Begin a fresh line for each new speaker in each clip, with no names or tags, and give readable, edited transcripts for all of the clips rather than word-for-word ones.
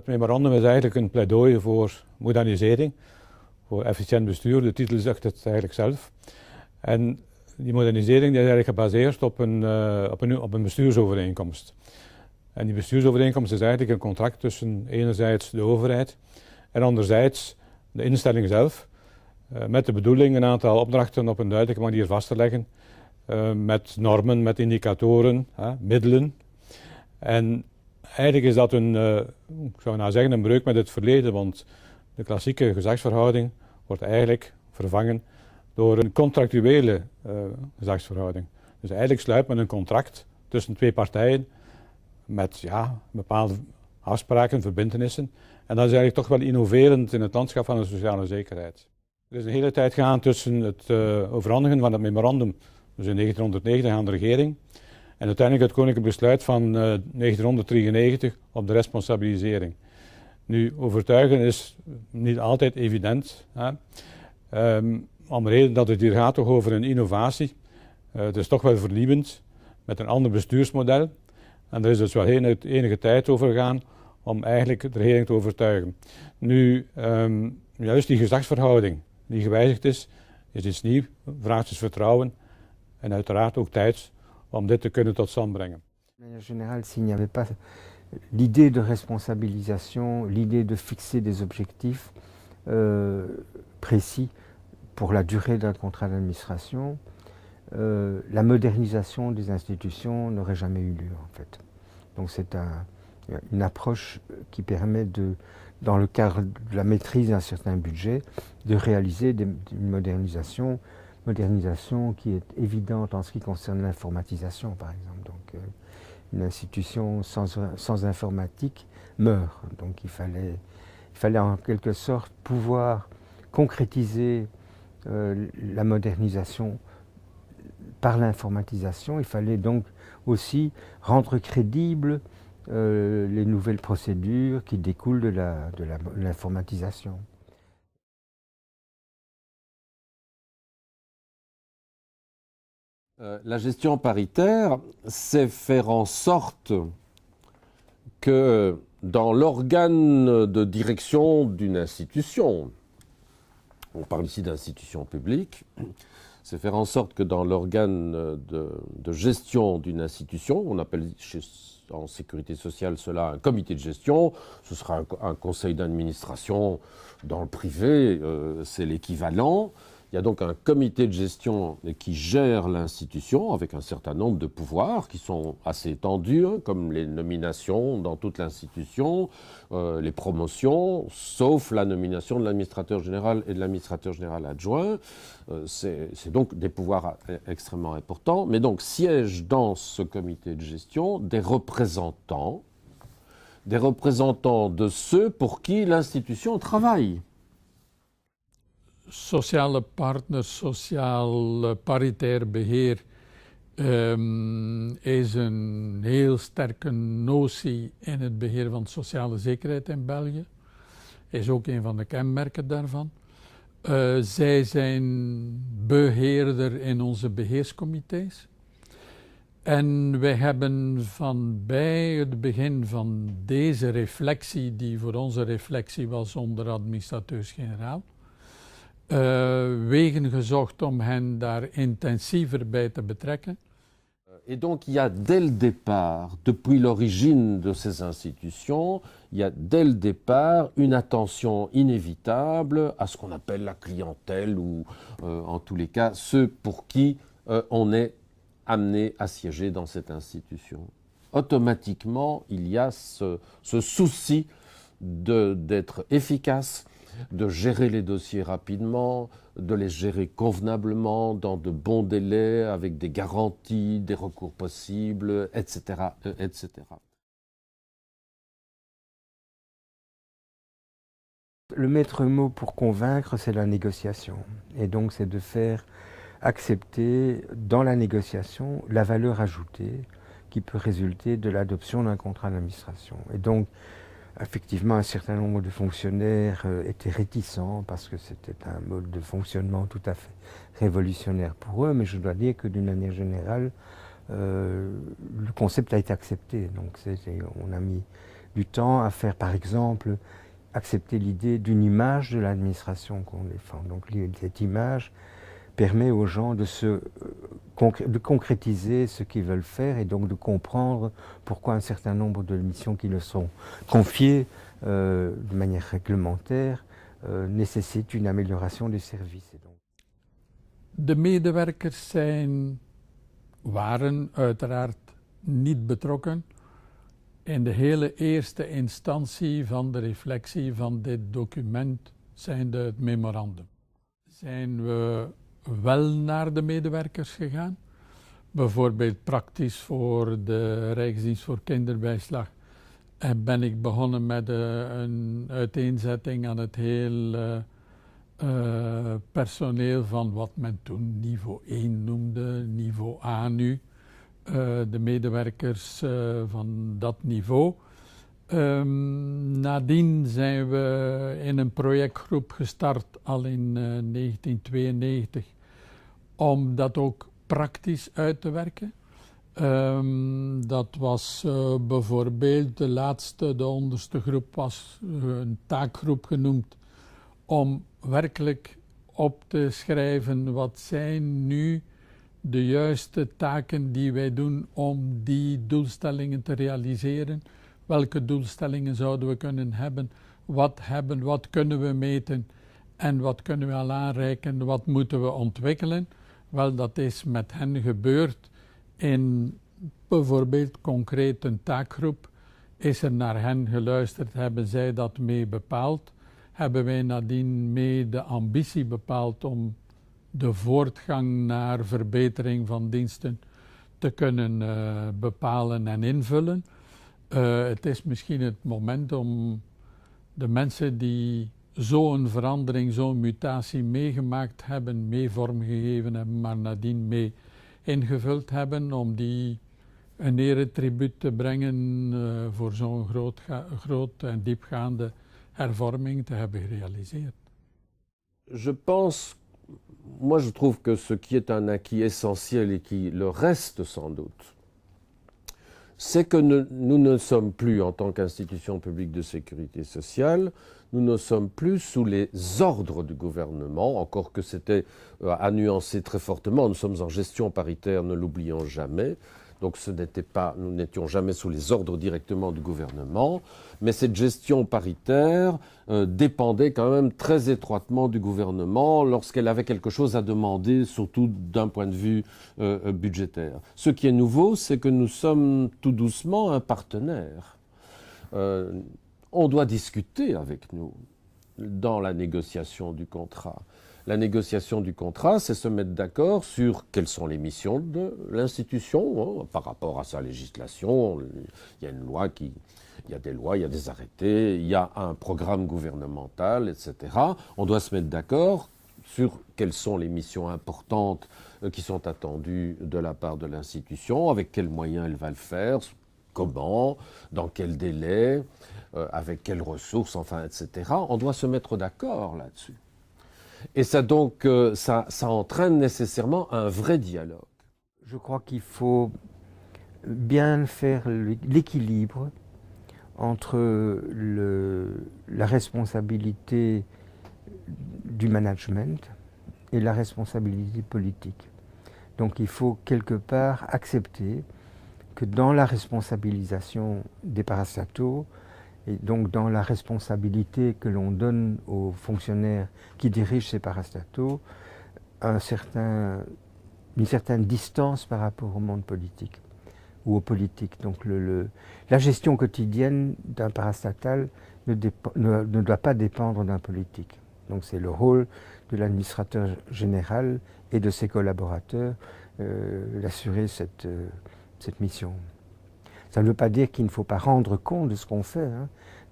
Het memorandum is eigenlijk een pleidooi voor modernisering, voor efficiënt bestuur. De titel zegt het eigenlijk zelf. En die modernisering die is eigenlijk gebaseerd op een bestuursovereenkomst. En die bestuursovereenkomst is eigenlijk een contract tussen enerzijds de overheid en anderzijds de instelling zelf. Met de bedoeling een aantal opdrachten op een duidelijke manier vast te leggen. Met normen, met indicatoren, middelen. En eigenlijk is dat ik zou nou zeggen, een breuk met het verleden, want de klassieke gezagsverhouding wordt eigenlijk vervangen door een contractuele gezagsverhouding. Dus eigenlijk sluit men een contract tussen twee partijen met bepaalde afspraken, verbintenissen. En dat is eigenlijk toch wel innoverend in het landschap van de sociale zekerheid. Er is een hele tijd gegaan tussen het overhandigen van het memorandum, dus in 1990 aan de regering, en uiteindelijk het koninklijk besluit van 1993 op de responsabilisering. Nu, overtuigen is niet altijd evident, om de reden dat het hier gaat toch over een innovatie. Het is toch wel vernieuwend, met een ander bestuursmodel. En er is dus wel enige tijd over gegaan om eigenlijk de regering te overtuigen. Nu, juist die gezagsverhouding die gewijzigd is iets nieuws, vraagt dus vertrouwen en uiteraard ook tijd om dit te kunnen tot stand brengen.
En général, s'il n'y avait pas l'idée de responsabilisation, l'idée de fixer des objectifs précis pour la durée d'un contrat d'administration, la modernisation des institutions n'aurait jamais eu lieu en fait. Donc c'est une approche qui permet dans le cadre de la maîtrise d'un certain budget, de réaliser une modernisation qui est évidente en ce qui concerne l'informatisation par exemple. Donc une institution sans informatique meurt. Donc il fallait en quelque sorte pouvoir concrétiser la modernisation par l'informatisation. Il fallait donc aussi rendre crédibles les nouvelles procédures qui découlent de l'informatisation.
La gestion paritaire, c'est faire en sorte que dans l'organe de direction d'une institution, on parle ici d'institution publique, c'est faire en sorte que dans l'organe de gestion d'une institution, on appelle en sécurité sociale cela un comité de gestion, ce sera un conseil d'administration dans le privé, c'est l'équivalent. Il y a donc un comité de gestion qui gère l'institution avec un certain nombre de pouvoirs qui sont assez étendus, comme les nominations dans toute l'institution, les promotions, sauf la nomination de l'administrateur général et de l'administrateur général adjoint. C'est donc des pouvoirs extrêmement importants. Mais donc siègent dans ce comité de gestion des représentants de ceux pour qui l'institution travaille.
Sociale partners, sociaal paritair beheer is een heel sterke notie in het beheer van sociale zekerheid in België. Is ook een van de kenmerken daarvan. Zij zijn beheerder in onze beheerscomité's. En wij hebben van bij het begin van deze reflectie, die voor onze reflectie was onder administrateurs-generaal, wegen gezocht om hen daar intensiever bij te betrekken.
Et donc il y a dès le départ, depuis l'origine de ces institutions, il y a dès le départ une attention inévitable à ce qu'on appelle la clientèle ou en tous les cas ceux pour qui on est amené à siéger dans cette institution. Automatiquement, il y a ce souci d'être efficace, de gérer les dossiers rapidement, de les gérer convenablement, dans de bons délais, avec des garanties, des recours possibles, etc., etc.
Le maître mot pour convaincre, c'est la négociation. Et donc c'est de faire accepter dans la négociation la valeur ajoutée qui peut résulter de l'adoption d'un contrat d'administration. Et donc, effectivement, un certain nombre de fonctionnaires étaient réticents parce que c'était un mode de fonctionnement tout à fait révolutionnaire pour eux, mais je dois dire que d'une manière générale, le concept a été accepté. Donc on a mis du temps à faire, par exemple, accepter l'idée d'une image de l'administration qu'on défend. Donc cette image permet aux gens de concrétiser ce qu'ils veulent faire et donc de comprendre pourquoi un certain nombre de missions qui leur sont confiées de manière réglementaire nécessitent une amélioration du service.
De medewerkers waren uiteraard niet betrokken in de hele eerste instantie van de reflectie van dit document, zijnde het memorandum. Zijn we wel naar de medewerkers gegaan, bijvoorbeeld praktisch voor de Rijksdienst voor Kinderbijslag, en ben ik begonnen met een uiteenzetting aan het heel personeel van wat men toen niveau 1 noemde, niveau A nu. De medewerkers van dat niveau. Nadien zijn we in een projectgroep gestart al in 1992 om dat ook praktisch uit te werken. Dat was bijvoorbeeld de onderste groep was een taakgroep genoemd om werkelijk op te schrijven wat zijn nu de juiste taken die wij doen om die doelstellingen te realiseren. Welke doelstellingen zouden we kunnen hebben? Wat kunnen we meten en wat kunnen we al aanreiken? Wat moeten we ontwikkelen? Wel, dat is met hen gebeurd in bijvoorbeeld concreet een taakgroep. Is er naar hen geluisterd, hebben zij dat mee bepaald? Hebben wij nadien mee de ambitie bepaald om de voortgang naar verbetering van diensten te kunnen bepalen en invullen. Het is misschien het moment om de mensen die zo'n verandering, zo'n mutatie meegemaakt hebben, mee vormgegeven hebben, maar nadien mee ingevuld hebben, om die een eretribuut te brengen voor zo'n groot en diepgaande hervorming te hebben gerealiseerd.
Moi, je trouve que ce qui est un acquis essentiel et qui le reste sans doute, c'est que nous ne sommes plus, en tant qu'institution publique de sécurité sociale, nous ne sommes plus sous les ordres du gouvernement, encore que c'était à nuancer très fortement. Nous sommes en gestion paritaire, ne l'oublions jamais. Donc nous n'étions jamais sous les ordres directement du gouvernement, mais cette gestion paritaire dépendait quand même très étroitement du gouvernement lorsqu'elle avait quelque chose à demander, surtout d'un point de vue budgétaire. Ce qui est nouveau, c'est que nous sommes tout doucement un partenaire. On doit discuter avec nous dans la négociation du contrat. La négociation du contrat, c'est se mettre d'accord sur quelles sont les missions de l'institution par rapport à sa législation. Il y a une loi il y a des lois, il y a des arrêtés, il y a un programme gouvernemental, etc. On doit se mettre d'accord sur quelles sont les missions importantes qui sont attendues de la part de l'institution, avec quels moyens elle va le faire, comment, dans quel délai, avec quelles ressources, enfin, etc. On doit se mettre d'accord là-dessus. Et ça donc, ça entraîne nécessairement un vrai dialogue.
Je crois qu'il faut bien faire l'équilibre entre la responsabilité du management et la responsabilité politique. Donc il faut quelque part accepter que dans la responsabilisation des parastataux, et donc dans la responsabilité que l'on donne aux fonctionnaires qui dirigent ces parastataux, une certaine distance par rapport au monde politique ou aux politiques. Donc la gestion quotidienne d'un parastatal ne doit pas dépendre d'un politique. Donc c'est le rôle de l'administrateur général et de ses collaborateurs d'assurer cette mission. Ça ne veut pas dire qu'il ne faut pas rendre compte de ce qu'on fait.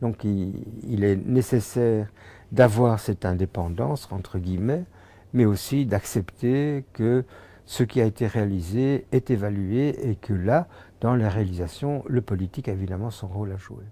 Donc il est nécessaire d'avoir cette indépendance, entre guillemets, mais aussi d'accepter que ce qui a été réalisé est évalué et que là, dans la réalisation, le politique a évidemment son rôle à jouer.